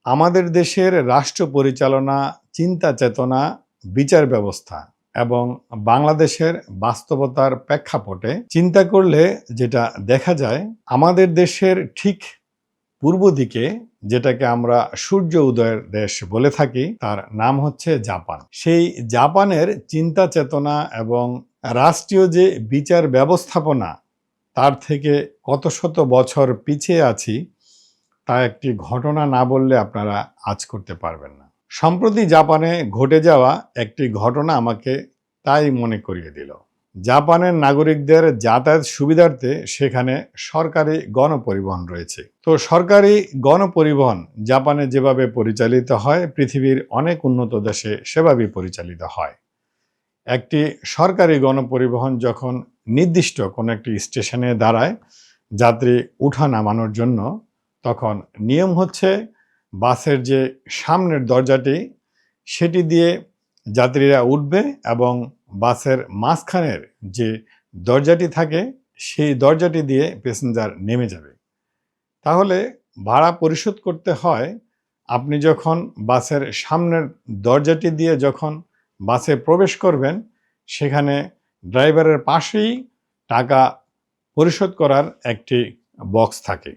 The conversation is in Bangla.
আমাদের দেশের রাষ্ট্র পরিচালনা, চিন্তা চেতনা, বিচার ব্যবস্থা এবং বাংলাদেশের বাস্তবতার প্রেক্ষাপটে চিন্তা করলে যেটা দেখা যায়, আমাদের দেশের ঠিক পূর্ব দিকে যেটাকে আমরা সূর্য উদয়ের দেশ বলে থাকি, তার নাম হচ্ছে জাপান। সেই জাপানের চিন্তা চেতনা এবং রাষ্ট্রীয় যে বিচার ব্যবস্থাপনা, তার থেকে কত শত বছর পিছিয়ে আছি, তা একটি ঘটনা না বললে আপনারা আঁচ করতে পারবেন না। সম্প্রতি জাপানে ঘটে যাওয়া একটি ঘটনা আমাকে তাই মনে করিয়ে দিল। জাপানের নাগরিকদের যাতায়াত সুবিধার্থে সেখানে সরকারি গণপরিবহন রয়েছে। তো সরকারি গণপরিবহন জাপানে যেভাবে পরিচালিত হয়, পৃথিবীর অনেক উন্নত দেশে সেভাবেই পরিচালিত হয়। একটি সরকারি গণপরিবহন যখন নির্দিষ্ট কোনো একটি স্টেশনে দাঁড়ায় যাত্রী উঠা নামানোর জন্য, তখন নিয়ম হচ্ছে বাসের যে সামনের দরজাটি, সেটি দিয়ে যাত্রীরা উঠবে এবং বাসের মাঝখানের যে দরজাটি থাকে, সেই দরজাটি দিয়ে প্যাসেঞ্জার নেমে যাবে। তাহলে ভাড়া পরিশোধ করতে হয়, আপনি যখন বাসের সামনের দরজাটি দিয়ে যখন বাসে প্রবেশ করবেন, সেখানে ড্রাইভারের পাশেই টাকা পরিশোধ করার একটি বক্স থাকে।